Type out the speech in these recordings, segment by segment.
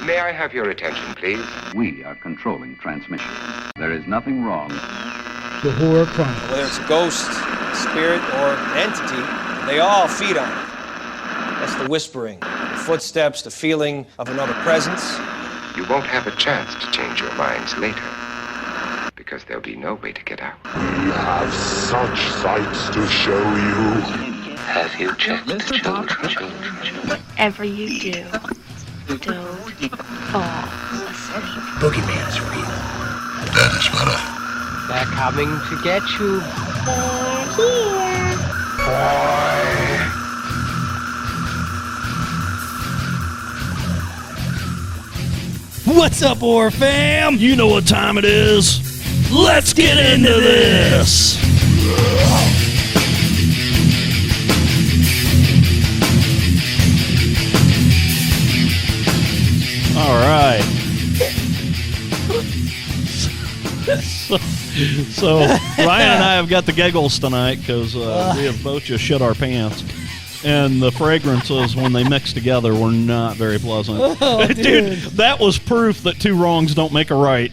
May I have your attention, please? We are controlling transmission. There is nothing wrong. The Horror Chronicles. Whether it's a ghost, a spirit, or an entity, they all feed on it. That's the whispering, the footsteps, the feeling of another presence. You won't have a chance to change your minds later, because there'll be no way to get out. We have such sights to show you. Have you checked the children? Whatever you do, don't fall asleep. Boogeyman's real. That is better. They're coming to get you. What's up, horror fam? You know what time it is. Let's get into this. All right. So Ryan and I have got the giggles tonight because we have both just shit our pants. And the fragrances, when they mix together, were not very pleasant. Oh, dude, that was proof that two wrongs don't make a right.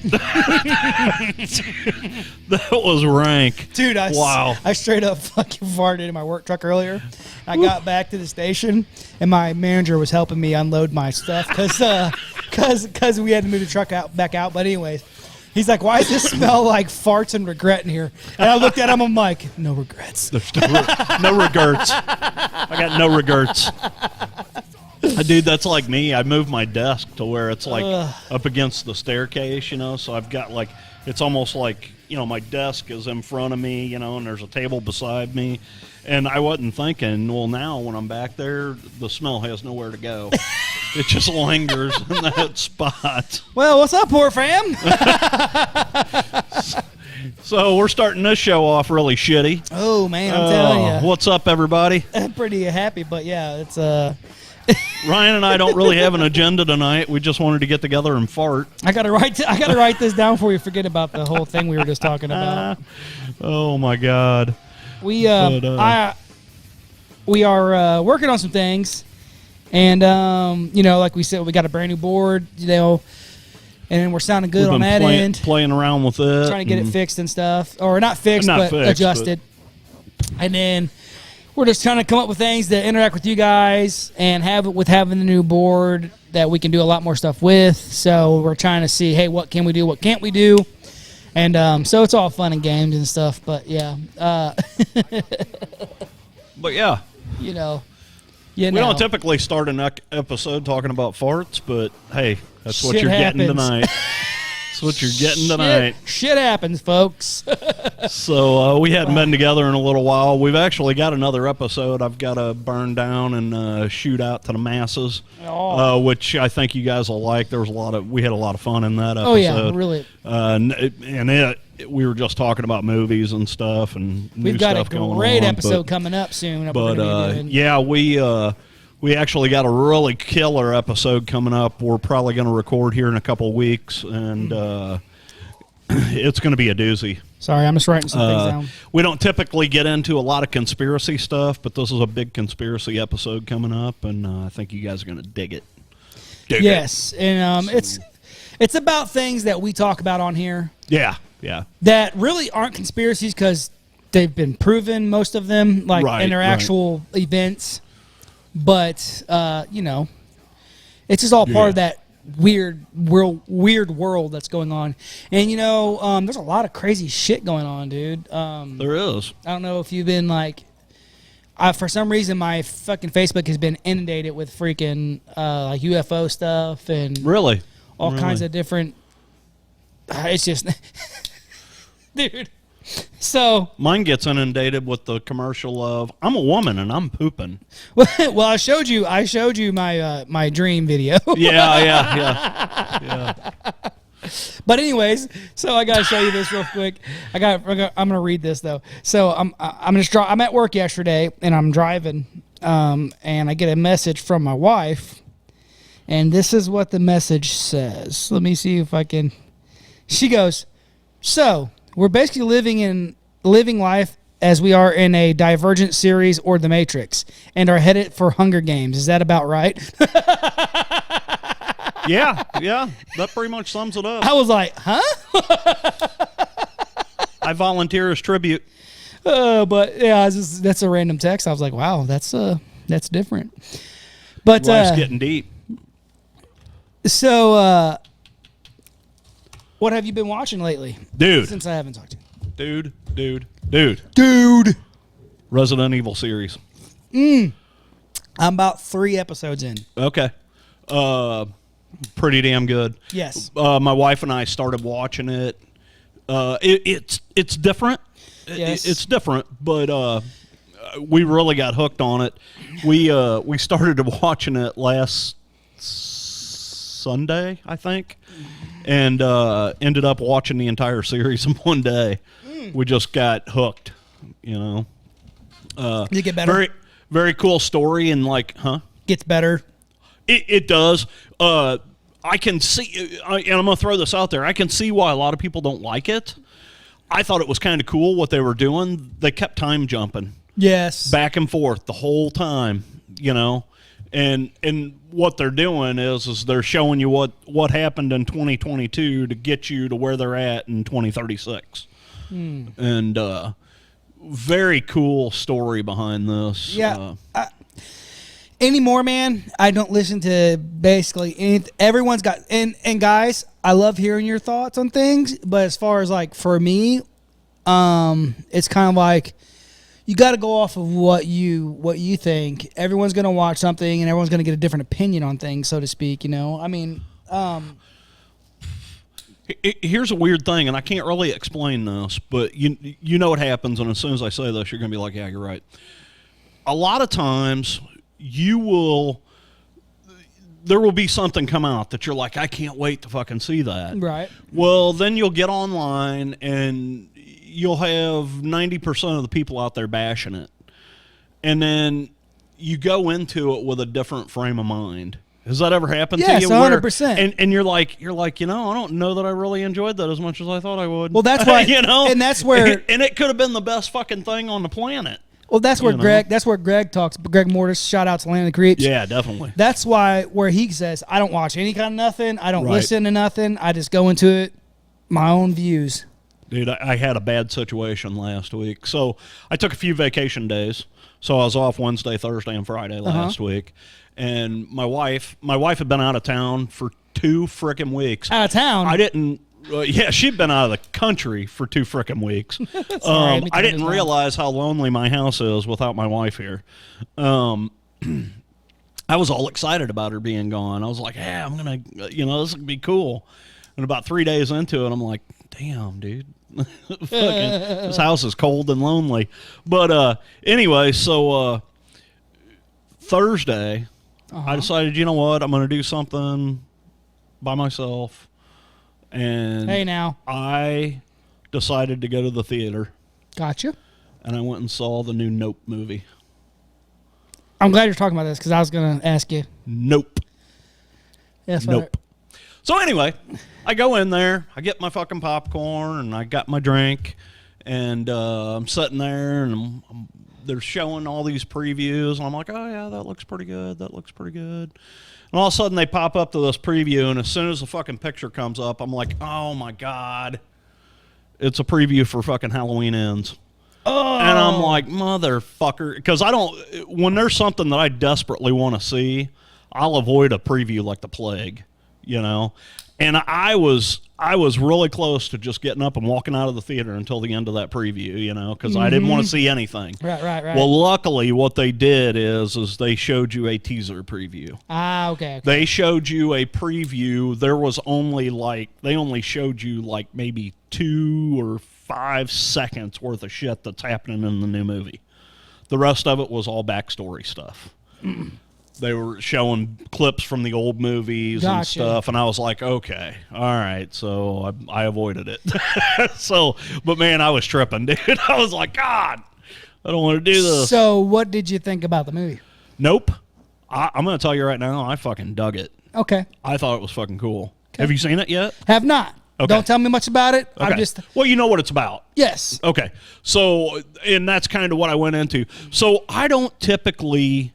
That was rank. Dude, wow. I straight up fucking farted in my work truck earlier. I got back to the station, and my manager was helping me unload my stuff because we had to move the truck back out. But anyways, he's like, why does this smell like farts and regret in here? And I looked at him, I'm like, no regrets. There's no regrets. I got no regrets. Dude, that's like me. I moved my desk to where it's like up against the staircase, you know, so I've got like, it's almost like, you know, my desk is in front of me, you know, and there's a table beside me. And I wasn't thinking, well, now when I'm back there, the smell has nowhere to go. It just lingers in that spot. Well, what's up, horror fam? So we're starting this show off really shitty. Oh, man, I'm telling you. What's up, everybody? I'm pretty happy, but yeah, it's... Ryan and I don't really have an agenda tonight. We just wanted to get together and fart. I gotta write this down before we forget about the whole thing we were just talking about. Oh, my God. We are working on some things, and you know, like we said, we got a brand new board, you know, and we're sounding good on that end. Playing around with it, trying to get it fixed and stuff, or not fixed, but adjusted. And then we're just trying to come up with things that interact with you guys, and having the new board that we can do a lot more stuff with. So we're trying to see, hey, what can we do? What can't we do? And so it's all fun and games and stuff, but yeah. But yeah. You know. We don't typically start an episode talking about farts, but hey, that's what you're getting tonight. That's what you're getting tonight. Shit happens, folks. So we hadn't been together in a little while. We've actually got another episode I've got to burn down and shoot out to the masses, which I think you guys will like. We had a lot of fun in that episode. Oh yeah, really. We were just talking about movies and stuff, and we've got a great episode coming up soon. Yeah, we actually got a really killer episode coming up. We're probably going to record here in a couple of weeks, and it's going to be a doozy. Sorry, I'm just writing some things down. We don't typically get into a lot of conspiracy stuff, but this is a big conspiracy episode coming up, and I think you guys are going to dig it. Yes, and it's about things that we talk about on here. Yeah. That really aren't conspiracies because they've been proven, most of them, like in their actual events. But you know, it's just all part of that weird world that's going on. And you know, there's a lot of crazy shit going on, dude. There is. I don't know if you've been like, for some reason my fucking Facebook has been inundated with freaking like UFO stuff and all kinds of different. It's just, dude. So mine gets inundated with the commercial of I'm a woman and I'm pooping. Well, I showed you my my dream video. Yeah. But anyways, so I gotta show you this real quick. I'm gonna read this though. So I'm at work yesterday and I'm driving, and I get a message from my wife, and this is what the message says. Let me see if I can. She goes, so we're basically living life as we are in a Divergent series or The Matrix, and are headed for Hunger Games. Is that about right? Yeah, that pretty much sums it up. I was like, huh? I volunteer as tribute. But yeah, that's a random text. I was like, wow, that's different. But Life's getting deep. So, what have you been watching lately? Dude. Since I haven't talked to you. Dude. Resident Evil series. I'm about 3 episodes in. Okay. Pretty damn good. Yes. My wife and I started watching it. It's different. Yes. It's different, but we really got hooked on it. We started watching it last Sunday, I think, and ended up watching the entire series in one day. We just got hooked, you know. Did it get better? Very, very cool story, and Gets better. It does. I can see, and I'm going to throw this out there, I can see why a lot of people don't like it. I thought it was kind of cool what they were doing. They kept time jumping. Yes. Back and forth the whole time, you know. And what they're doing is they're showing you what happened in 2022 to get you to where they're at in 2036. And very cool story behind this. Yeah. Anymore, man, I don't listen to basically anything. Everyone's got and guys, I love hearing your thoughts on things, but as far as like for me, it's kind of like you got to go off of what you think. Everyone's going to watch something and everyone's going to get a different opinion on things, so to speak, you know. I mean, here's a weird thing, and I can't really explain this, but you know what happens, and as soon as I say this, you're going to be like, yeah, you're right. A lot of times there will be something come out that you're like, I can't wait to fucking see that. right. Well, then you'll get online and you'll have 90% of the people out there bashing it. And then you go into it with a different frame of mind. Has that ever happened to you? Yes, 100%. And you're like, I don't know that I really enjoyed that as much as I thought I would. Well, that's why, and that's where, and it could have been the best fucking thing on the planet. well, that's where Greg talks. Greg Mortis, shout out to Land of the Creeps. Yeah, definitely. That's where he says, I don't watch any kind of nothing. I don't listen to nothing. I just go into it, my own views. Dude, I had a bad situation last week. So I took a few vacation days. So I was off Wednesday, Thursday, and Friday last week. And my wife had been out of town for 2 frickin' weeks. Out of town? I didn't. Yeah, she'd been out of the country for 2 frickin' weeks. I didn't realize how lonely my house is without my wife here. I was all excited about her being gone. I was like, yeah, I'm going to, this would be cool. And about 3 days into it, I'm like, damn, dude. This house is cold and lonely. But anyway, so Thursday, I decided, you know what, I'm going to do something by myself. And hey, now I decided to go to the theater. Gotcha. And I went and saw the new Nope movie. I'm glad you're talking about this because I was going to ask you. Nope. Yes, nope. So anyway, I go in there, I get my fucking popcorn, and I got my drink, and I'm sitting there, and they're showing all these previews, and I'm like, oh, yeah, that looks pretty good, that looks pretty good. And all of a sudden, they pop up to this preview, and as soon as the fucking picture comes up, I'm like, oh, my God. It's a preview for fucking Halloween Ends. Oh. And I'm like, motherfucker, because when there's something that I desperately want to see, I'll avoid a preview like the plague. And I was really close to just getting up and walking out of the theater until the end of that preview, because I didn't want to see anything. Right. Well, luckily, what they did is they showed you a teaser preview. Okay. They showed you a preview. There was they only showed you maybe 2 or 5 seconds worth of shit that's happening in the new movie. The rest of it was all backstory stuff. They were showing clips from the old movies and stuff, and I was like, okay, all right, so I avoided it. But man, I was tripping, dude. I was like, God, I don't want to do this. So what did you think about the movie? Nope. I'm going to tell you right now, I fucking dug it. Okay. I thought it was fucking cool. Okay. Have you seen it yet? Have not. Okay. Don't tell me much about it. Okay. Well, you know what it's about. Yes. Okay. So, and that's kind of what I went into. So I don't typically...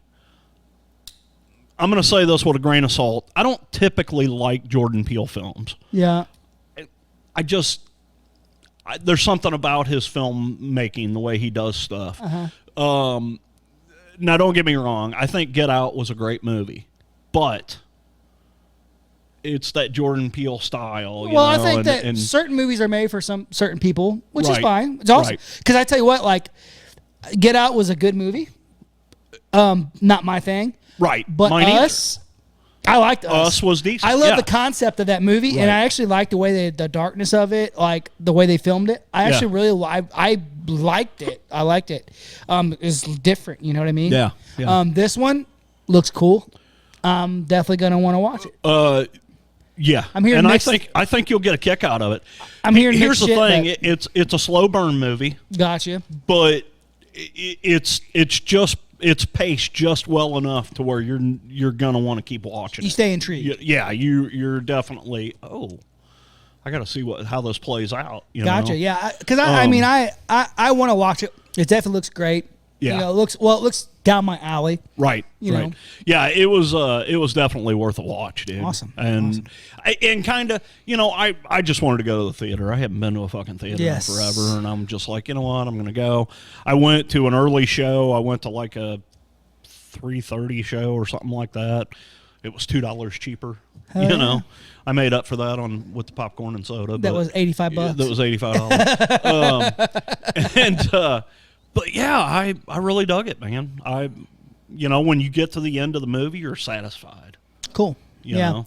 I'm going to say this with a grain of salt. I don't typically like Jordan Peele films. Yeah. There's something about his filmmaking, the way he does stuff. Now, don't get me wrong. I think Get Out was a great movie, but it's that Jordan Peele style. Well, I think that certain movies are made for some certain people, which is fine. It's awesome. Because I tell you what, like, Get Out was a good movie. Not my thing. Right. But Mine Us, I liked Us. Us was decent. I love the concept of that movie, and I actually liked the way the darkness of it, like the way they filmed it. I actually really I liked it. I liked it. It's different, you know what I mean? Yeah. This one looks cool. I'm definitely gonna want to watch it. Yeah, I'm hearing and mixed, I think you'll get a kick out of it. I'm hearing Here's the shit, thing: it's a slow burn movie. Gotcha. But it's paced just well enough to where you're gonna want to keep watching. You stay intrigued. Yeah, you're definitely. Oh, I got to see how this plays out. Gotcha. Yeah, because I mean I want to watch it. It definitely looks great. Yeah. You know, it looks down my alley. Right. You know. Yeah, it was definitely worth a watch, dude. Awesome. And kind of, I just wanted to go to the theater. I haven't been to a fucking theater in forever, and I'm just like, you know what, I'm going to go. I went to an early show. I went to like a 3:30 show or something like that. It was $2 cheaper. Yeah. I made up for that with the popcorn and soda. That was $85. That was $85. But yeah, I really dug it, man. When you get to the end of the movie, you're satisfied. Cool. You know?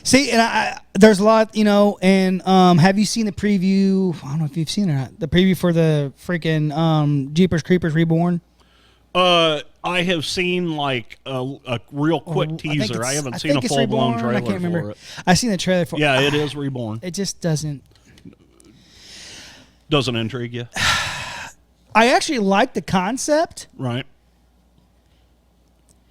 See, and there's a lot, and have you seen the preview? I don't know if you've seen it or not. The preview for the freaking Jeepers Creepers Reborn. I have seen like a real quick teaser. I haven't seen a full blown trailer. I can't remember. For it. I've seen the trailer for it. Yeah, it is Reborn. It just doesn't intrigue you. I actually like the concept. Right.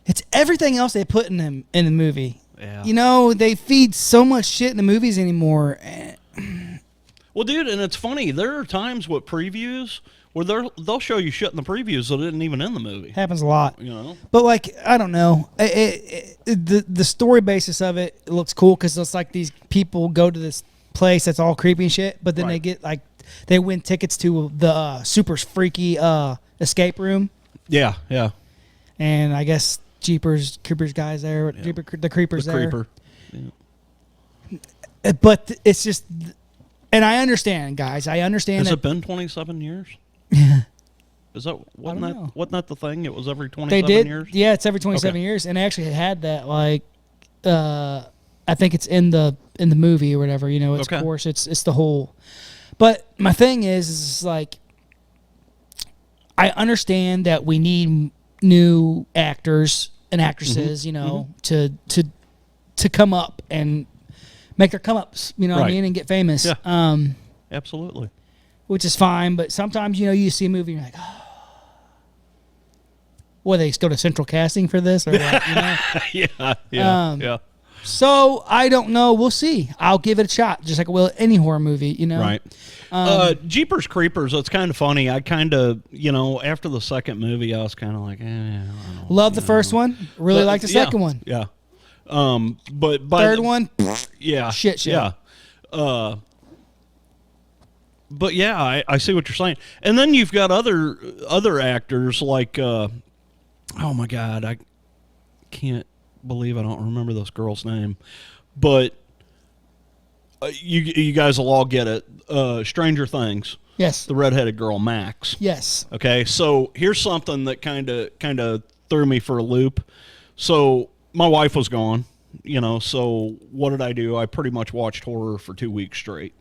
It's everything else they put in the movie. Yeah. They feed so much shit in the movies anymore. Well, dude, and it's funny. There are times with previews where they'll show you shit in the previews that isn't even in the movie. Happens a lot. But like, I don't know. The story basis of it looks cool because it's like these people go to this place that's all creepy and shit, but then they get like they win tickets to the super freaky escape room. Yeah. And I guess Jeepers Creepers guys there, the Creepers there. Creeper. Yeah. But it's just, and I understand, guys. I understand. Has it been 27 years? Yeah. Is that wasn't that the thing? It was every 27 they did, years? Yeah, it's every 27 years, and they actually had that like, I think it's in the movie or whatever. It's of course it's the whole. But my thing is like, I understand that we need new actors and actresses, to come up and make their come ups, what I mean, and get famous. Yeah. Absolutely. Which is fine, but sometimes you see a movie and you're like, oh. Well, they go to central casting for this or what, Yeah. So I don't know. We'll see. I'll give it a shot, just like I will any horror movie, Right. Jeepers Creepers, it's kind of funny. I kind of, after the second movie, I was kind of like, love the first one. Really like the second one. Yeah. But by third one, yeah. Shit. Yeah. But yeah, I see what you're saying. And then you've got other actors like, oh my God, I can't believe I don't remember this girl's name, but you guys will all get it. Stranger Things. Yes. The redheaded girl, Max. Yes. Okay, so here's something that kind of threw me for a loop. So my wife was gone, so what did I do? I pretty much watched horror for 2 weeks straight.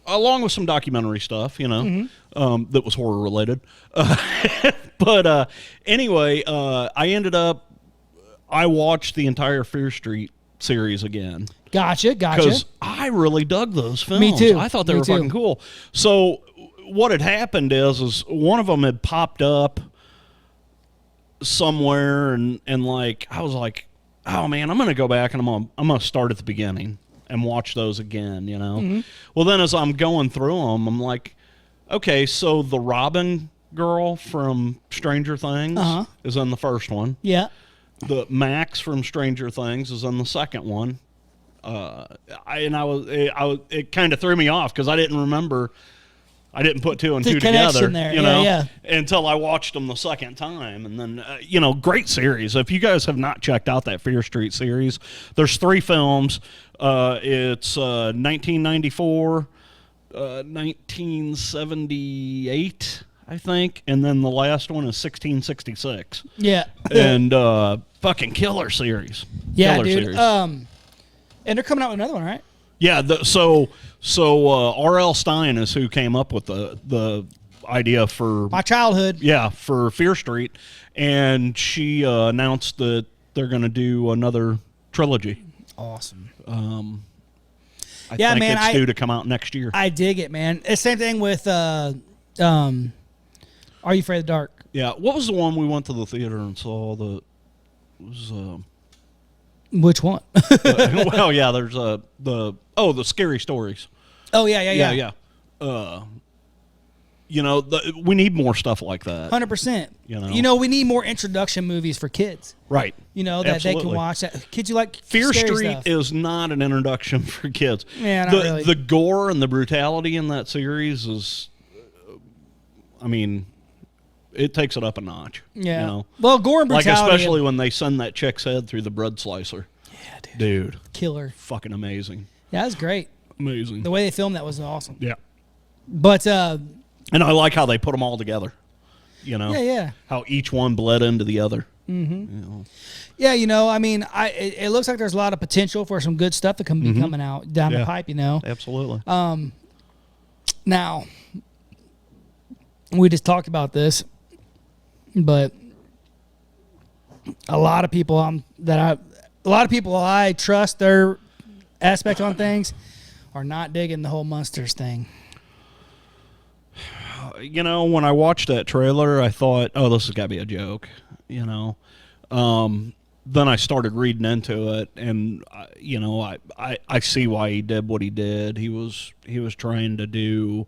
Along with some documentary stuff, that was horror related. But anyway, I watched the entire Fear Street series again. Gotcha. Because I really dug those films. Me too. I thought they were fucking cool. So what had happened is one of them had popped up somewhere, and like I was like, oh man, I'm gonna go back and I'm gonna start at the beginning and watch those again. Well, then as I'm going through them, I'm like, okay, so the Robin girl from Stranger Things is in the first one. Yeah. The Max from Stranger Things is in the second one. It kind of threw me off because I didn't remember. I didn't put two and two together, there. Until I watched them the second time. And then, great series. If you guys have not checked out that Fear Street series, there's 3 films. It's 1994, 1978, I think, and then the last one is 1666. Yeah. And fucking killer series. Yeah, killer dude. Series. And they're coming out with another one, right? Yeah, so R.L. Stein is who came up with the idea for my childhood. Yeah, for Fear Street, and she announced that they're going to do another trilogy. Awesome. I think it's due to come out next year. I dig it, man. It's same thing with Are You Afraid of the Dark? Yeah. What was the one we went to the theater and saw? Which one? Well, yeah. There's the Scary Stories. Oh yeah. We need more stuff like that. 100%. We need more introduction movies for kids. Right. That Absolutely. they can watch. That kids, you like Fear scary Street stuff. is not an introduction for kids. Yeah, not really. The gore and the brutality in that series is, it takes it up a notch. Yeah. Well, gore and brutality. Like especially when they send that chick's head through the bread slicer. Yeah, dude. Killer. Fucking amazing. Yeah, that's great. Amazing. The way they filmed that was awesome. Yeah. But and I like how they put them all together. Yeah. How each one bled into the other. Mm-hmm. Yeah, it looks like there's a lot of potential for some good stuff that can be coming out down the pipe. Absolutely. Now, we just talked about this, but a lot of people I trust their aspect on things are not digging the whole Monsters thing. When I watched that trailer, I thought, oh, this has got to be a joke, Then I started reading into it, and, I see why he did what he did. He was trying to do,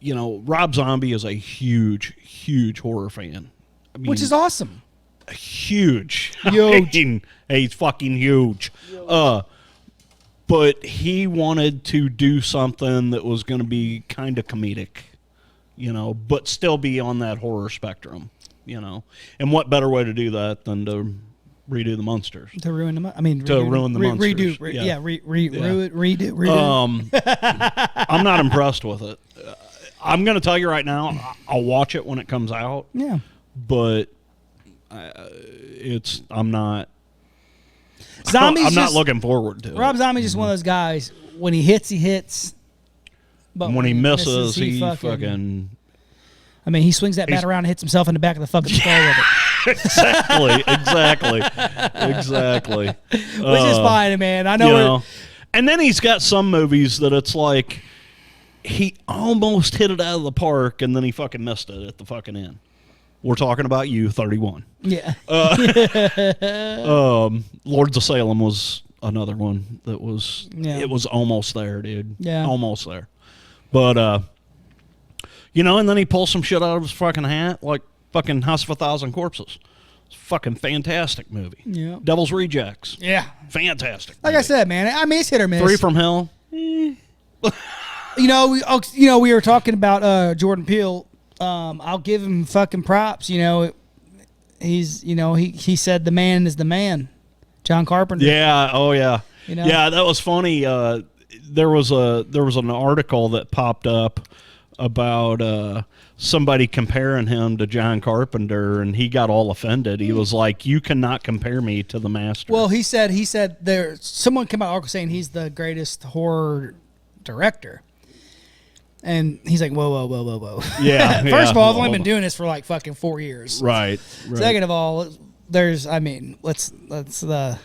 Rob Zombie is a huge, huge horror fan. Which is awesome. Huge. He's fucking huge. But he wanted to do something that was going to be kind of comedic, but still be on that horror spectrum, And what better way to do that than to redo the Monsters? To ruin the Monsters. Redo. I'm not impressed with it. I'm going to tell you right now, I'll watch it when it comes out. Yeah. But I'm not looking forward to it. Rob Zombie's just one of those guys. When he hits. But when he misses, he fucking. He swings that bat around and hits himself in the back of the fucking skull with it. Exactly. Which is fine, man. I know. And then he's got some movies that it's like he almost hit it out of the park, and then he fucking missed it at the fucking end. We're talking about you, 31. Yeah. Lords of Salem was another one that was. Yeah. It was almost there, dude. Yeah. Almost there. But and then he pulls some shit out of his fucking hat, like fucking House of a Thousand Corpses. It's a fucking fantastic movie. Yeah. Devil's Rejects. Yeah. Fantastic. Like movie. I said, man, it's hit or miss. 3 from Hell. We were talking about Jordan Peele. I'll give him fucking props. He said the man is the man. John Carpenter. Yeah. Oh yeah. Yeah, that was funny. There was an article that popped up about somebody comparing him to John Carpenter, and he got all offended. He was like, "You cannot compare me to the master." Well, he said someone came out article saying he's the greatest horror director. And he's like, whoa. Yeah. First of all, I've only been doing this for like fucking 4 years. Right. Second of all, let's let's not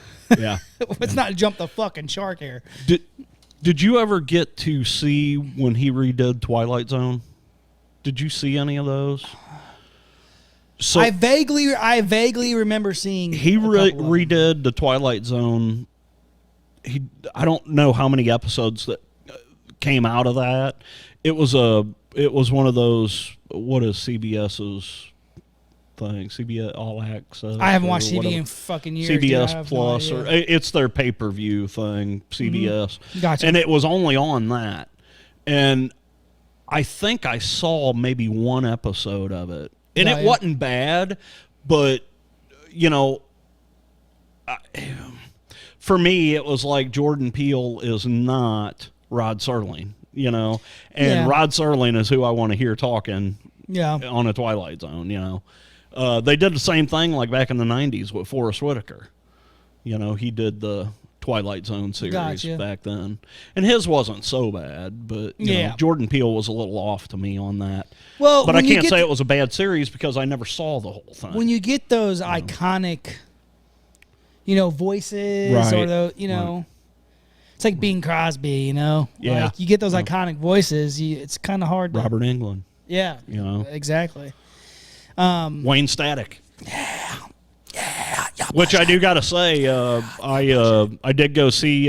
jump the fucking shark here. Did you ever get to see when he redid Twilight Zone? Did you see any of those? So I vaguely remember seeing. He redid the Twilight Zone. I don't know how many episodes that came out of that. It was one of those, what is CBS's thing? CBS All Access. I haven't watched or TV whatever. in fucking years. dude. I CBS have Plus, no or idea. it's their pay-per-view thing, CBS. Gotcha. And it was only on that. And I think I saw maybe one episode of it. And Oh, it yeah. wasn't bad, but, you know, for me, it was like Jordan Peele is not Rod Serling, you know. And Yeah. Rod Serling is who I want to hear talking Yeah. on a Twilight Zone, you know. They did the same thing like back in the 90s with Forrest Whitaker. You know, he did the Twilight Zone series Gotcha. back then. And his wasn't so bad, but you Yeah. know, Jordan Peele was a little off to me on that. Well, But I when you can't get say it was a bad series because I never saw the whole thing. when you get those iconic, you know, voices or Right. the, you know, it's like Bing Crosby, you know. Yeah. Like, you get those iconic voices, it's kind of hard. Robert Englund, Yeah. you know. Exactly. Wayne Static. Yeah. Which I do got to say, I did go see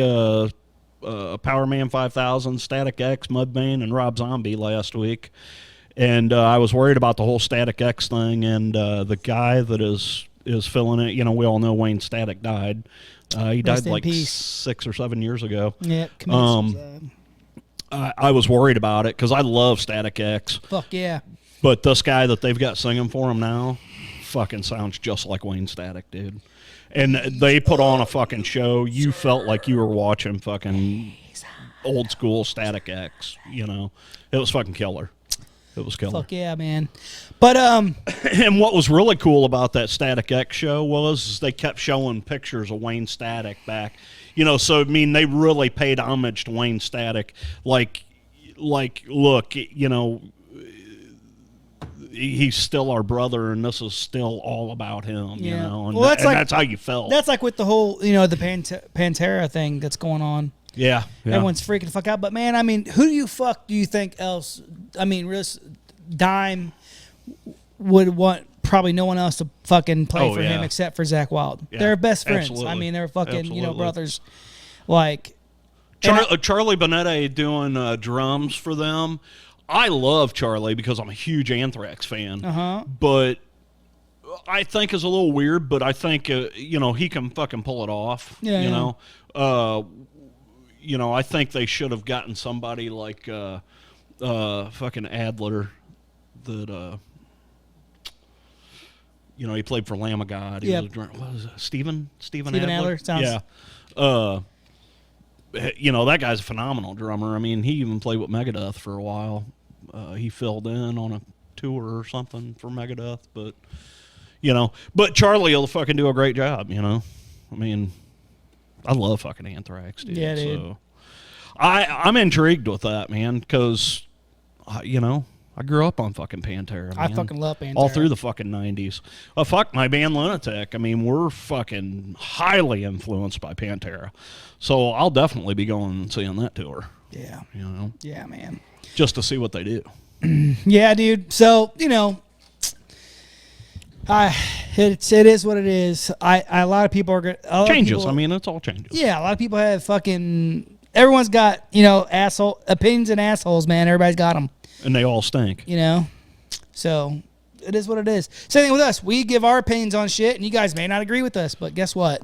Power Man 5000, Static X, Mudvayne, and Rob Zombie last week. And I was worried about the whole Static X thing, and the guy that is filling it, you know, we all know Wayne Static died. He Rest died in like peace. 6 or 7 years ago. Yeah. committed suicide. I was worried about it because I love Static X. Fuck yeah. But this guy that they've got singing for him now fucking sounds just like Wayne Static, dude. And they put on a fucking show. You felt like you were watching fucking old school Static X, you know. It was fucking killer. It was killer. Fuck yeah, man. But And what was really cool about that Static X show was they kept showing pictures of Wayne Static back. You know, so I mean they really paid homage to Wayne Static. Like look, you know, he's still our brother, and this is still all about him. You Yeah. know, and, Well, that's and like- that's how you felt. that's like with the whole, you know, the Pantera thing that's going on. yeah. Everyone's freaking the fuck out. But man, I mean, who do you think else? I mean, Dime would want probably no one else to fucking play Oh, for him yeah. except for Zach Wild. Yeah, They're best friends. absolutely. I mean, they're fucking, you know, Absolutely. brothers. Like, and Charlie Bonetti doing drums for them. I love Charlie because I'm a huge Anthrax fan. Uh-huh. But I think is a little weird, but I think you know, he can fucking pull it off. Yeah, you yeah. know. You know, I think they should have gotten somebody like fucking Adler that you know, he played for Lamb of God. He Yeah. was what was it? Steven Steven Adler? Sounds- Yeah. You know, that guy's a phenomenal drummer. I mean, he even played with Megadeth for a while. He filled in on a tour or something for Megadeth, but you know, but Charlie will fucking do a great job. You know, I mean, I love fucking Anthrax, dude. Yeah, dude. So I'm intrigued with that, man, because you know, I grew up on fucking Pantera. I man. fucking love Pantera. All through the fucking 90s. Fuck my band Lunatic. I mean, we're fucking highly influenced by Pantera. So I'll definitely be going and seeing that tour, Yeah. you know, Yeah, man. just to see what they do. Yeah, dude. So, you know, it is what it is. A lot of people are going to... Changes. I mean, it's all changes. Yeah, a lot of people have fucking... Everyone's got, you know, opinions and assholes, man. Everybody's got them. And they all stink. You know? So, it is what it is. Same thing with us. We give our opinions on shit, and you guys may not agree with us, but guess what?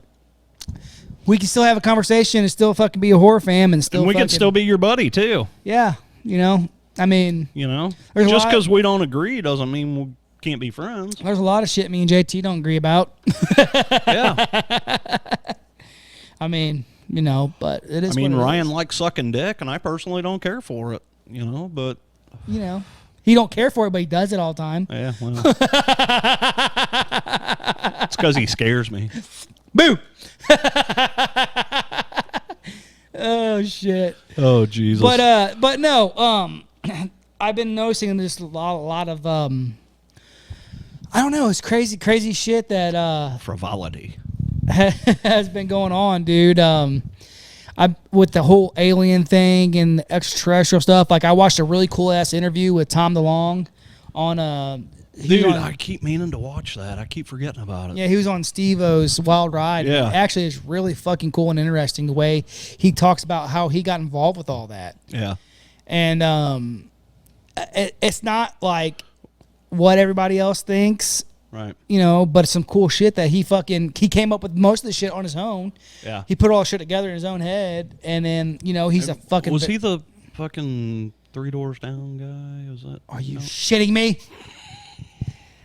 We can still have a conversation and still fucking be a horror fan and still And we can fucking- still be your buddy, too. Yeah, you know? I mean, You know? There's a Just lot- because we don't agree doesn't mean we can't be friends. there's a lot of shit me and JT don't agree about. Yeah. I mean, you know, but it is I mean, what it Ryan is. likes sucking dick, and I personally don't care for it, you know, but... You know, he don't care for it, but he does it all the time. Yeah, well... it's because he scares me. Boo! Oh shit! Oh, Jesus. But no. I've been noticing just a lot of I don't know. It's crazy shit that Frivolity. has been going on, dude. I with the whole alien thing and the extraterrestrial stuff. Like, I watched a really cool ass interview with Tom DeLonge on Dude, I keep meaning to watch that. I keep forgetting about it. Yeah, he was on Steve-O's Wild Ride. Yeah. Actually, it's really fucking cool and interesting the way he talks about how he got involved with all that. Yeah. And it's not like what everybody else thinks. Right. You know, but it's some cool shit that he came up with most of the shit on his own. Yeah. He put all the shit together in his own head, and then, you know, he's a fucking... Was he the fucking Three Doors Down guy? Was that? Are you shitting me?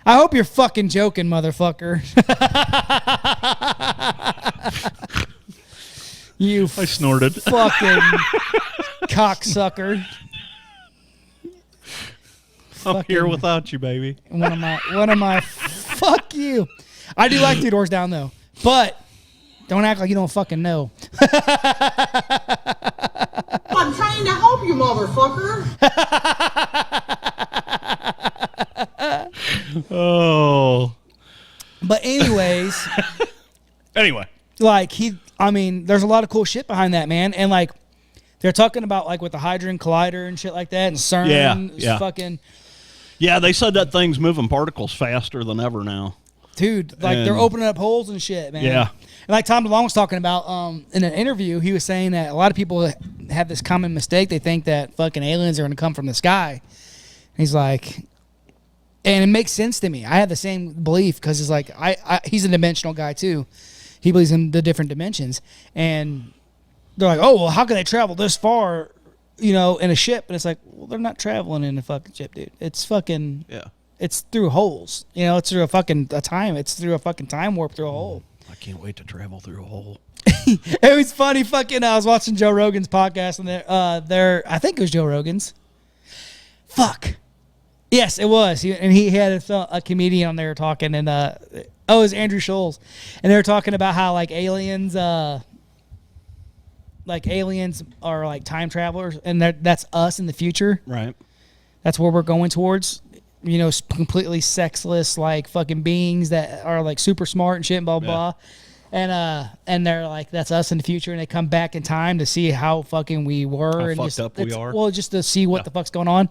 I hope you're fucking joking, motherfucker. You I snorted. Fucking cocksucker. I'm here without you, baby. One of my fuck you. I do like Three Doors Down though, but don't act like you don't fucking know. I'm trying to help you, motherfucker. Oh. But anyways, anyway, like there's a lot of cool shit behind that, man, and like they're talking about like with the Hadron Collider and shit like that, and CERN, yeah. fucking. Yeah, they said that thing's moving particles faster than ever now. Dude, like they're opening up holes and shit, man. Yeah. And like Tom DeLonge was talking about in an interview, he was saying that a lot of people have this common mistake. They think that fucking aliens are going to come from the sky. He's like, and it makes sense to me. I have the same belief because it's like, he's a dimensional guy too. He believes in the different dimensions. And they're like, oh, well, how can they travel this far, you know, in a ship? And it's like, well, they're not traveling in a fucking ship, dude. It's fucking, it's through holes. You know, it's through it's through a fucking time warp through a hole. I can't wait to travel through a hole. It was funny. Fucking, I was watching Joe Rogan's podcast, and I think it was Joe Rogan's. Fuck. Yes, it was. He had a comedian on there talking, and it was Andrew Scholes, and they were talking about how like aliens are like time travelers, and that's us in the future. Right. That's where we're going towards. You know, completely sexless, like fucking beings that are like super smart and shit, and blah blah. And they're like, that's us in the future, and they come back in time to see how fucking we were, how and fucked up we are. Well, just to see what the fuck's going on.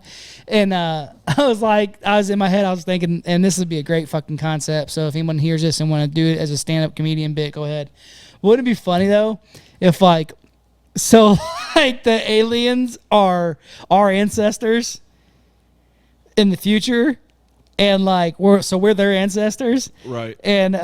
And I was in my head, I was thinking, and this would be a great fucking concept. So if anyone hears this and want to do it as a stand-up comedian bit, go ahead. Wouldn't it be funny though if like the aliens are our ancestors in the future, and like we're their ancestors, right? And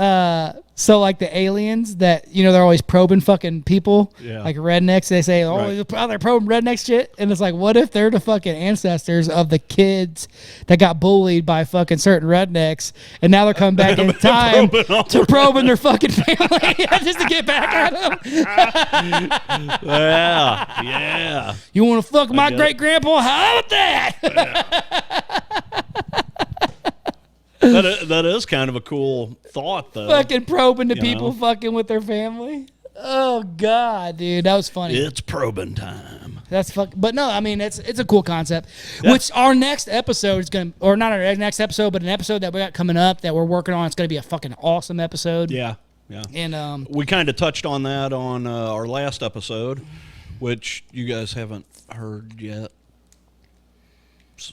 so like the aliens that, you know, they're always probing fucking people, like rednecks. They say, they're probing redneck shit, and it's like, what if they're the fucking ancestors of the kids that got bullied by fucking certain rednecks, and now they're coming back in time to probing their fucking family just to get back at them? Yeah. You want to fuck my great grandpa? How about that? That is kind of a cool thought, though. Fucking probing the people fucking with their family. Oh God, dude, that was funny. It's probing time. That's but no, I mean it's a cool concept. Yeah. Which our next episode is gonna, or not our next episode, but an episode that we got coming up that we're working on. It's gonna be a fucking awesome episode. Yeah. And we kind of touched on that on our last episode, which you guys haven't heard yet,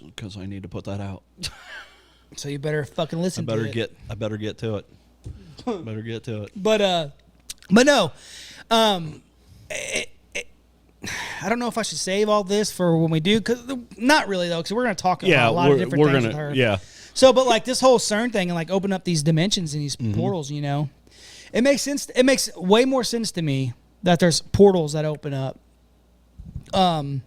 because I need to put that out. So you better fucking listen to it. I better get to it. Better get to it. But no, I don't know if I should save all this for when we do, because not really though, because we're gonna talk about a lot of different things with her. Yeah. So, but like this whole CERN thing and like open up these dimensions and these portals, you know, it makes sense. It makes way more sense to me that there's portals that open up. In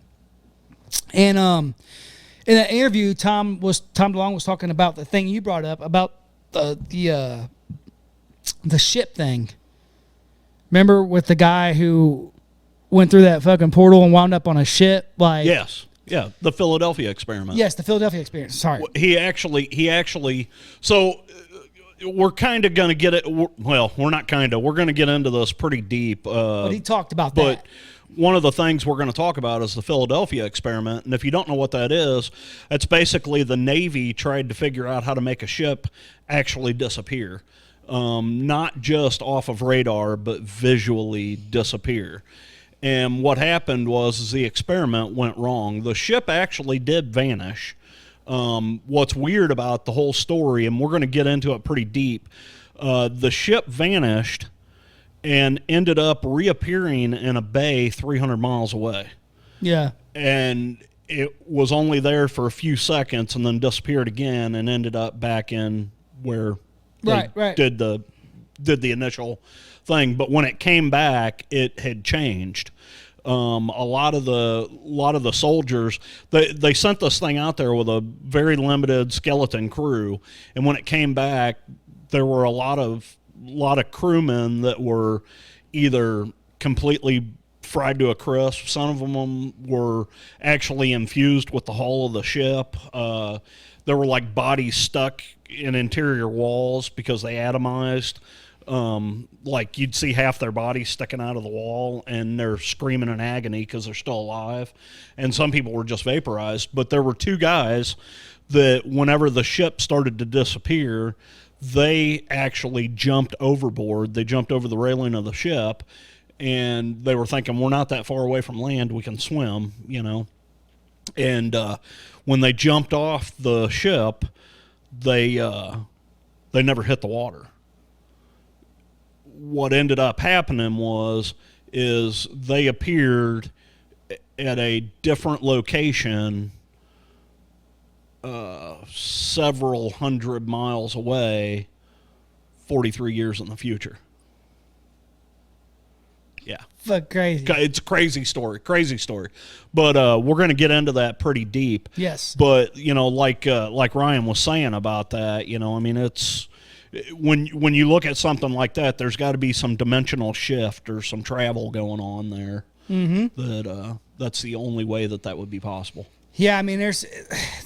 that interview, Tom DeLonge was talking about the thing you brought up about the ship thing. Remember with the guy who went through that fucking portal and wound up on a ship? Like, yes, yeah, the Philadelphia experiment. Yes, the Philadelphia experiment. Sorry, he actually. So we're kind of going to get it. Well, we're not kind of. We're going to get into this pretty deep. But he talked about but that. One of the things we're going to talk about is the Philadelphia experiment. And if you don't know what that is, it's basically the Navy tried to figure out how to make a ship actually disappear. Not just off of radar, but visually disappear. And what happened was the experiment went wrong. The ship actually did vanish. What's weird about the whole story, and we're going to get into it pretty deep, the ship vanished and ended up reappearing in a bay 300 miles away. Yeah. And it was only there for a few seconds and then disappeared again and ended up back in where they did the initial thing. But when it came back, it had changed. A lot of the soldiers, they sent this thing out there with a very limited skeleton crew, and when it came back, there were a lot of crewmen that were either completely fried to a crisp. Some of them were actually infused with the hull of the ship. There were like bodies stuck in interior walls because they atomized. Like you'd see half their body sticking out of the wall and they're screaming in agony because they're still alive. And some people were just vaporized. But there were two guys that whenever the ship started to disappear, they actually jumped overboard. They jumped over the railing of the ship, and they were thinking, we're not that far away from land, we can swim, you know. And when they jumped off the ship, they never hit the water. What ended up happening is they appeared at a different location several hundred miles away 43 years in the future. Yeah. Fuck, crazy. It's a crazy story. But we're going to get into that pretty deep. Yes. But, you know, like Ryan was saying about that, you know, I mean, it's when you look at something like that, there's got to be some dimensional shift or some travel going on there. Mm-hmm. That's the only way that would be possible. Yeah, I mean, there's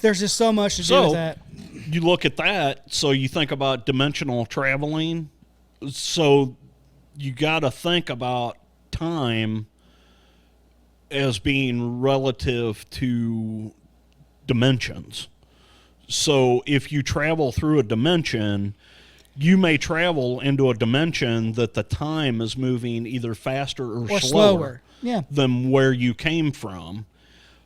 just so much to do with that. You look at that, so you think about dimensional traveling. So you got to think about time as being relative to dimensions. So if you travel through a dimension, you may travel into a dimension that the time is moving either faster or slower than where you came from.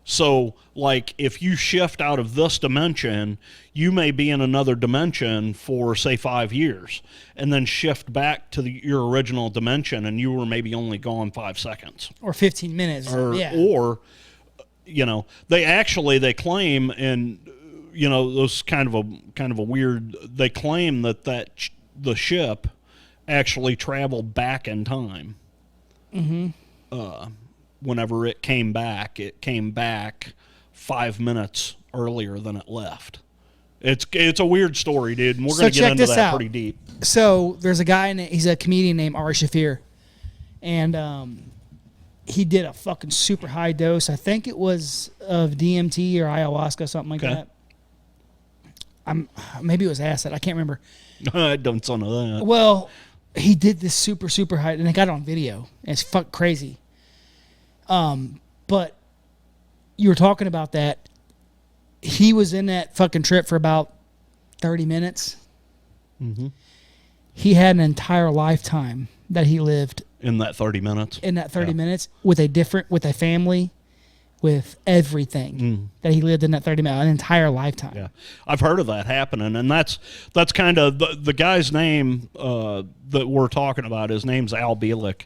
So, like, if you shift out of this dimension, you may be in another dimension for, say, 5 years, and then shift back to your original dimension, and you were maybe only gone 5 seconds. Or 15 minutes. Or, you know, they claim, and, you know, those kind of a weird, they claim that the ship actually traveled back in time. Mm-hmm. Whenever it came back 5 minutes earlier than it left. It's a weird story, dude, and we're going to get into that pretty deep. So there's a guy, he's a comedian named Ari Shaffir, and he did a fucking super high dose. I think it was of DMT or ayahuasca, something like that. Maybe it was acid. I can't remember. I don't know that. Well, he did this super, super high, and I got it on video. And it's fuck crazy. But you were talking about that. He was in that fucking trip for about 30 minutes. Mm-hmm. He had an entire lifetime that he lived in that 30 minutes. In that 30 minutes with a family, with everything that he lived in that 30 minutes, an entire lifetime. Yeah, I've heard of that happening, and that's kind of the guy's name that we're talking about. His name's Al Bielek.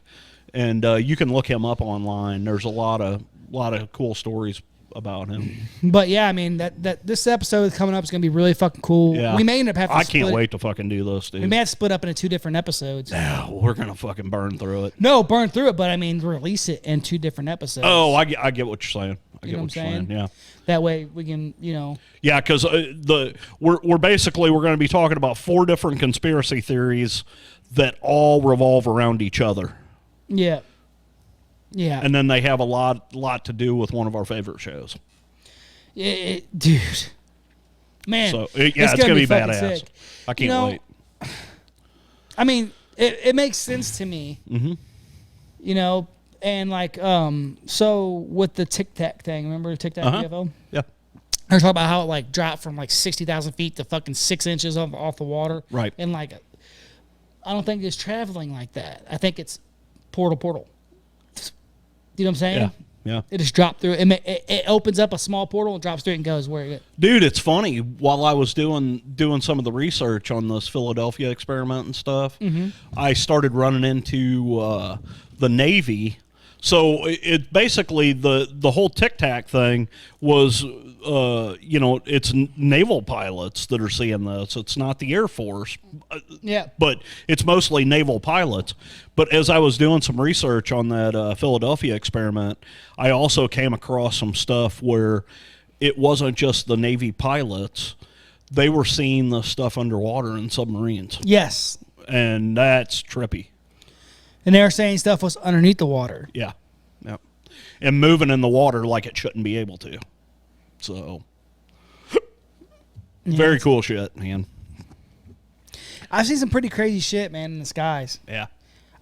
And you can look him up online. There's a lot of cool stories about him. But yeah, I mean that this episode coming up is gonna be really fucking cool. Yeah. We may end up having. I can't wait to fucking do this, dude. We may have to split up into 2 different episodes. Yeah, we're gonna fucking burn through it. No, burn through it, but I mean release it in 2 different episodes. Oh, I get what you're saying. I get what you're saying. Yeah. That way we can, you know. Yeah, because we're going to be talking about 4 different conspiracy theories that all revolve around each other. Yeah. Yeah. And then they have a lot to do with one of our favorite shows. Dude. Man. So, it's going to be badass. Sick. I can't wait. I mean, it makes sense to me. Mm-hmm. You know, and like, so with the Tic Tac thing, remember Tic Tac UFO? Yeah. They're talking about how it like dropped from like 60,000 feet to fucking 6 inches off the water. Right. And like, I don't think it's traveling like that. I think it's portal. You know what I'm saying? Yeah. It just dropped through. It opens up a small portal and drops through it and goes where it. Dude, it's funny. While I was doing some of the research on this Philadelphia experiment and stuff, I started running into the Navy So it basically the whole Tic Tac thing was, it's naval pilots that are seeing this. It's not the Air Force. Yeah. But it's mostly naval pilots. But as I was doing some research on that Philadelphia experiment, I also came across some stuff where it wasn't just the Navy pilots. They were seeing the stuff underwater in submarines. Yes. And that's trippy. And they were saying stuff was underneath the water. Yeah. Yep. And moving in the water like it shouldn't be able to. So, very cool shit, man. I've seen some pretty crazy shit, man, in the skies. Yeah.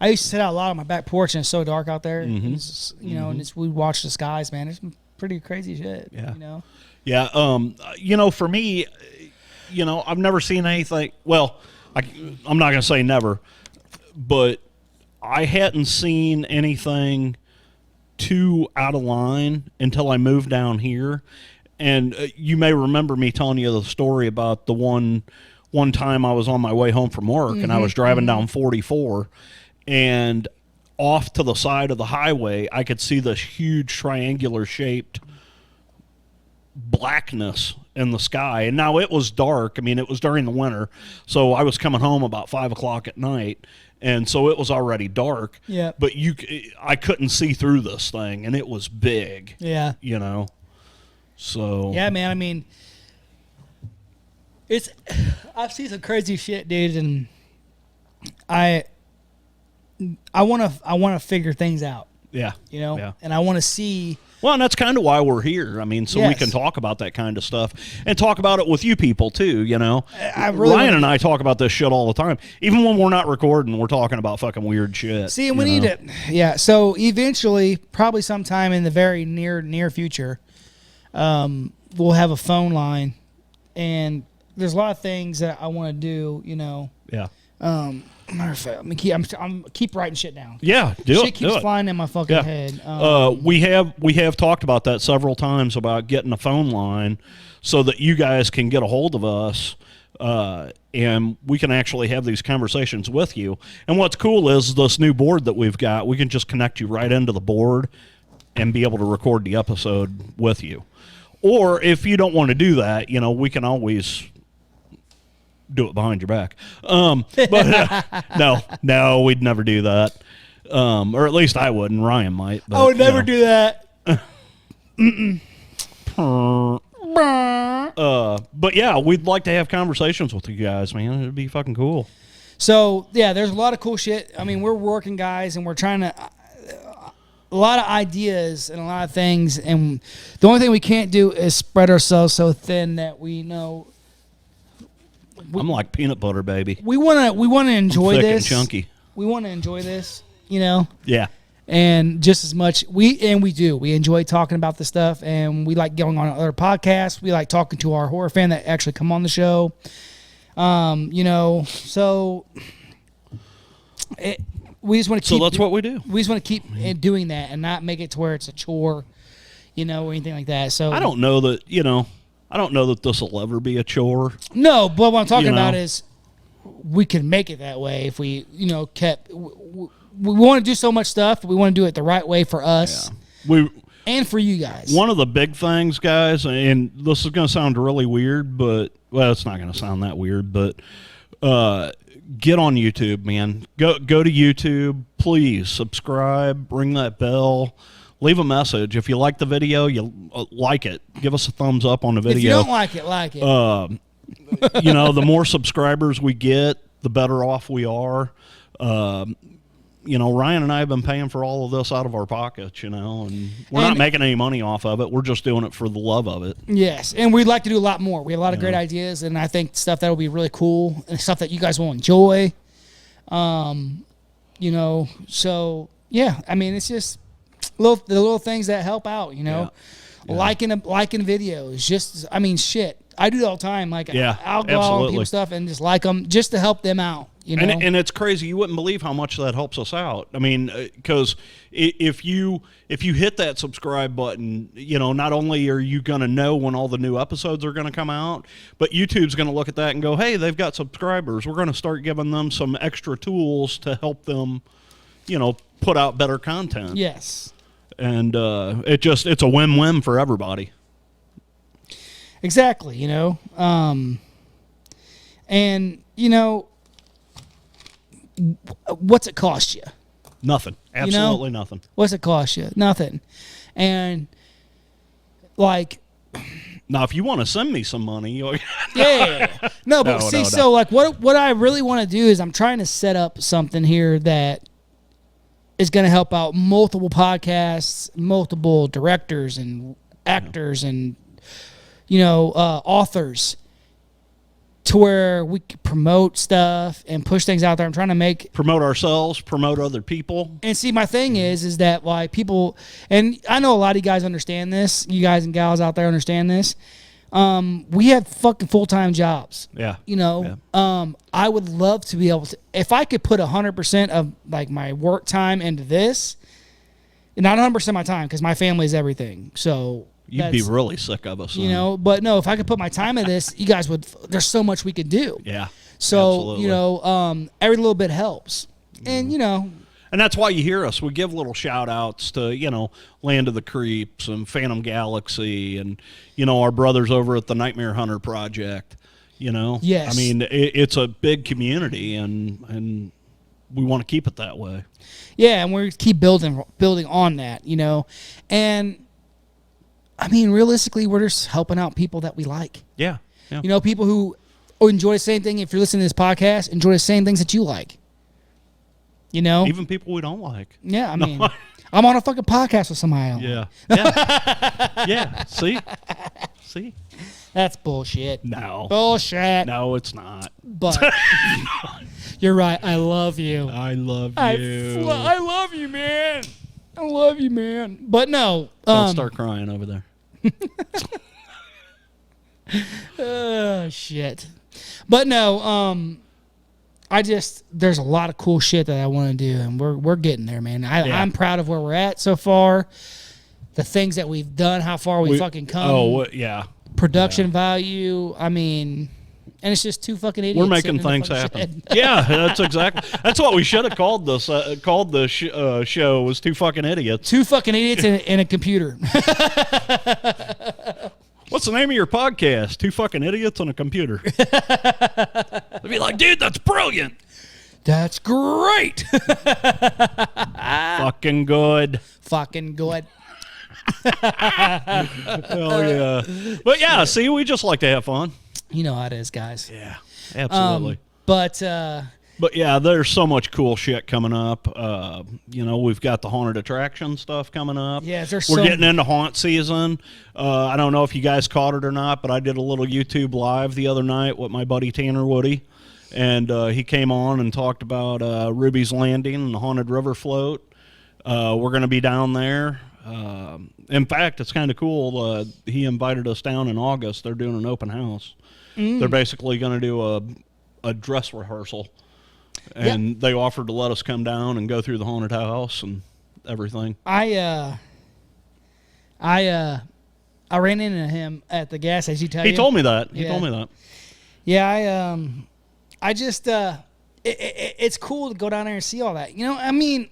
I used to sit out a lot on my back porch, and it's so dark out there. And it's just, and we watch the skies, man. It's pretty crazy shit. Yeah. Yeah. For me, I've never seen anything. Well, I'm not going to say never, but I hadn't seen anything too out of line until I moved down here. And you may remember me telling you the story about the one time I was on my way home from work, and I was driving down 44, and off to the side of the highway, I could see this huge triangular shaped blackness in the sky. And now it was dark. I mean, it was during the winter, so I was coming home about 5 o'clock at night, and so it was already dark. Yeah. But I couldn't see through this thing, and it was big. Yeah. So. Yeah, man. I mean, I've seen some crazy shit, dude, and I want to figure things out. Yeah. Yeah. And I want to see. Well, and that's kind of why we're here. I mean, so we can talk about that kind of stuff and talk about it with you people too, Ryan and I talk about this shit all the time. Even when we're not recording, we're talking about fucking weird shit. See, and we need it. Yeah. So eventually, probably sometime in the very near future, we'll have a phone line, and there's a lot of things that I want to do, Yeah. Matter of fact, I'm keep writing shit down. Yeah, shit keeps flying in my fucking head. We have talked about that several times about getting a phone line so that you guys can get a hold of us, and we can actually have these conversations with you. And what's cool is this new board that we've got. We can just connect you right into the board and be able to record the episode with you. Or if you don't want to do that, we can always do it behind your back. But no, we'd never do that. Or at least I wouldn't. Ryan might. But, I would never do that. But yeah, we'd like to have conversations with you guys, man. It'd be fucking cool. So yeah, there's a lot of cool shit. I mean, we're working guys, and we're trying to a lot of ideas and a lot of things, and the only thing we can't do is spread ourselves so thin that we know. I'm like peanut butter, baby. We want to enjoy thick this. And chunky. We want to enjoy this, Yeah. And just as much we do. We enjoy talking about the stuff, and we like going on other podcasts. We like talking to our horror fan that actually come on the show. So we just want to keep. So that's what we do. We just want to keep doing that and not make it to where it's a chore, or anything like that. So I don't know that I don't know that this will ever be a chore. No, but what I'm talking about is we can make it that way if we, kept. We want to do so much stuff, but we want to do it the right way for us. Yeah. And for you guys. One of the big things, guys, and this is going to sound really weird, but, well, it's not going to sound that weird, but get on YouTube, man. Go to YouTube. Please subscribe. Ring that bell. Leave a message. If you like the video, you like it. Give us a thumbs up on the video. If you don't like it, like it. The more subscribers we get, the better off we are. Ryan and I have been paying for all of this out of our pockets, and we're not making any money off of it. We're just doing it for the love of it. Yes, and we'd like to do a lot more. We have a lot of great ideas, and I think stuff that will be really cool and stuff that you guys will enjoy. So, yeah, I mean, it's just the little things that help out, liking videos. Just, I mean, shit. I do it all the time. Like, I'll go on people's stuff and just like them just to help them out. And it's crazy. You wouldn't believe how much that helps us out. I mean, because if you hit that subscribe button, not only are you going to know when all the new episodes are going to come out, but YouTube's going to look at that and go, hey, they've got subscribers. We're going to start giving them some extra tools to help them, put out better content. Yes. And it's a win-win for everybody. Exactly, you know. And, you know, what's it cost you? Nothing. Absolutely nothing. What's it cost you? Nothing. And, like... Now, if you want to send me some money... yeah. No, but so, like, what I really want to do is I'm trying to set up something here that is going to help out multiple podcasts, multiple directors and actors and, you know, authors, to where we can promote stuff and push things out there. I'm trying to promote ourselves, promote other people. And see, my thing is that like people, and I know a lot of you guys understand this, you guys and gals out there understand this. We have fucking full-time jobs. Yeah. You know, I would love to be able to, if I could put 100% of like my work time into this, not 100% of my time, because my family is everything. So you'd be really sick of us. You know, but no, if I could put my time in this, you guys would, there's so much we could do. Yeah. So, absolutely. you know, every little bit helps. And, you know. And that's why you hear us. We give little shout-outs to, you know, Land of the Creeps and Phantom Galaxy and, you know, our brothers over at the Nightmare Hunter Project, you know. Yes. I mean, it's a big community, and we want to keep it that way. Yeah, and we keep building on that, you know. And, I mean, realistically, we're just helping out people that we like. Yeah. You know, people who enjoy the same thing. If you're listening to this podcast, enjoy the same things that you like. You know? Even people we don't like. Yeah, I mean, I'm on a fucking podcast with somebody else. Yeah. Yeah. Yeah. See? That's bullshit. No. Bullshit. No, it's not. But you're right. I love you. I love you. I love you, man. I love you, man. But no. Don't start crying over there. Oh, shit. But no, there's a lot of cool shit that I want to do, and we're getting there, man. I'm proud of where we're at so far. The things that we've done, how far we fucking come. Oh, yeah. Production value. I mean, and it's just two fucking idiots. We're making things happen. Yeah, that's what we should have called this. Called the show was Two Fucking Idiots. Two fucking idiots and a computer. What's the name of your podcast? Two Fucking Idiots on a Computer. They'd be like, dude, that's brilliant. That's great. Fucking good. Fucking good. Hell yeah. But yeah, see, we just like to have fun. You know how it is, guys. Yeah, absolutely. But yeah, there's so much cool shit coming up. You know, we've got the haunted attraction stuff coming up. Yeah, we're getting into haunt season. I don't know if you guys caught it or not, but I did a little YouTube live the other night with my buddy Tanner Woody, and he came on and talked about Ruby's Landing and the haunted river float. We're going to be down there. In fact, it's kind of cool. He invited us down in August. They're doing an open house. They're basically going to do a dress rehearsal. And they offered to let us come down and go through the haunted house and everything. I ran into him at the gas station. He told me that. He told me that. Yeah, I just it's cool to go down there and see all that. You know, I mean,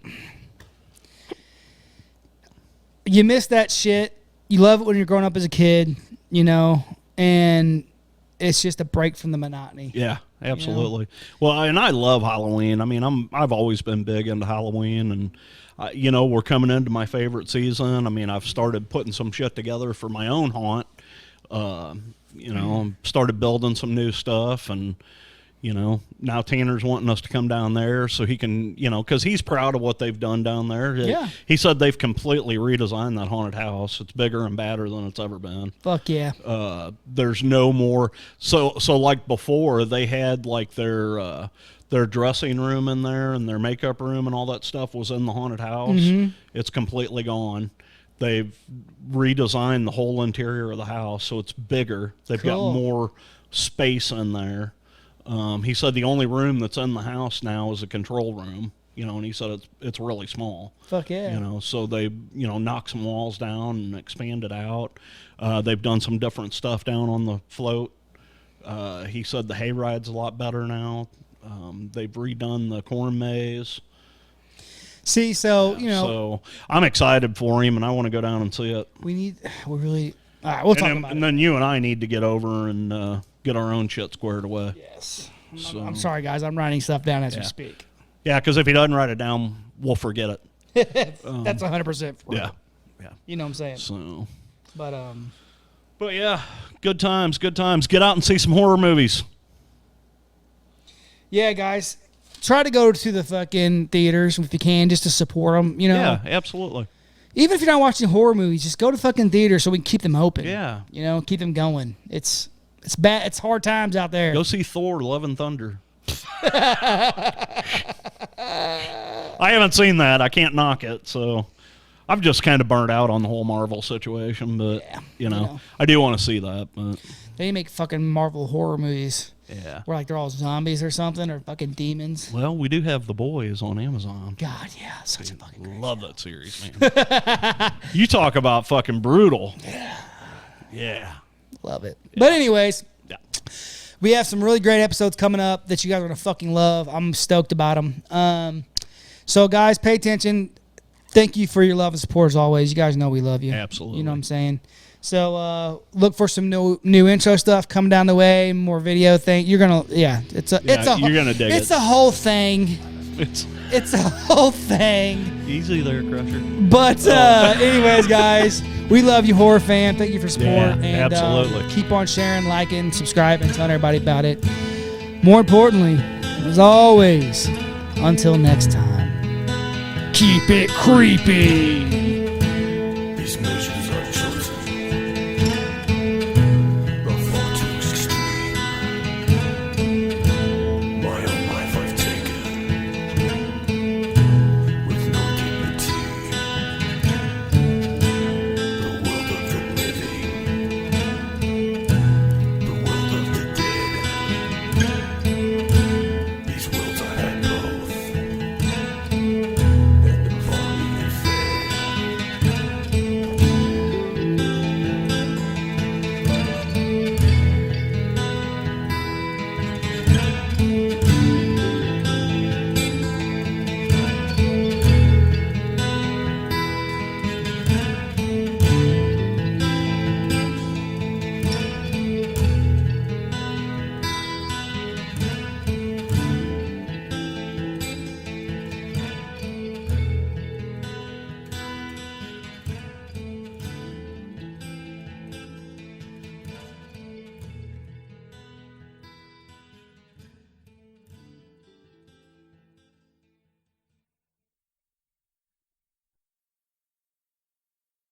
you miss that shit. You love it when you're growing up as a kid, you know, and it's just a break from the monotony. Yeah, absolutely. You know? Well, and I love Halloween. I mean, I've always been big into Halloween, and you know, we're coming into my favorite season. I mean, I've started putting some shit together for my own haunt. You know, started building some new stuff, and you know, now Tanner's wanting us to come down there so he can, you know, because he's proud of what they've done down there. Yeah. He said they've completely redesigned that haunted house. It's bigger and badder than it's ever been. Fuck yeah. There's no more. So like before, they had like their dressing room in there and their makeup room and all that stuff was in the haunted house. Mm-hmm. It's completely gone. They've redesigned the whole interior of the house, so it's bigger. They've got more space in there. He said the only room that's in the house now is a control room, you know, and he said it's really small. Fuck yeah. You know, so they, you know, knocked some walls down and expanded out. They've done some different stuff down on the float. He said the hayride's a lot better now. They've redone the corn maze. See, so you know, So I'm excited for him, and I want to go down and see it. we're really. All right, we'll talk about And it. then you and I need to get over and get our own shit squared away. Yes. So, I'm sorry, guys. I'm writing stuff down as we Yeah. speak. Yeah, because if he doesn't write it down, we'll forget it. That's 100%. Yeah. You know what I'm saying? So, But yeah, good times, good times. Get out and see some horror movies. yeah, guys, try to go to the fucking theaters if you can, just to support them. You know, Yeah, absolutely. even if you're not watching horror movies, just go to fucking theaters so we can keep them open. Yeah. You know, keep them going. It's bad. It's hard times out there. Go see Thor: Love and Thunder. I haven't seen that. I can't knock it. So I'm just kind of burnt out on the whole Marvel situation. But, you know, I do want to see that. But They make fucking Marvel horror movies yeah. where like they're all zombies or something or fucking demons. Well, we do have The Boys on Amazon. God, yeah, such a fucking great Love that series, man. You talk about fucking brutal. Yeah. Love it. But anyways, Yeah. we have some really great episodes coming up that you guys are going to fucking love. I'm stoked about them. So, guys, pay attention. Thank you for your love and support as always. You guys know we love you. Absolutely. You know what I'm saying? So, look for some new intro stuff coming down the way, more video thing. You're going to, you're gonna dig it's it. a whole thing. It's a whole thing. Easy there, Crusher. But anyways, guys, we love you, horror fan. Thank you for support. Yeah, and absolutely. Keep on sharing, liking, subscribing, telling everybody about it. More importantly, as always, until next time, keep it creepy.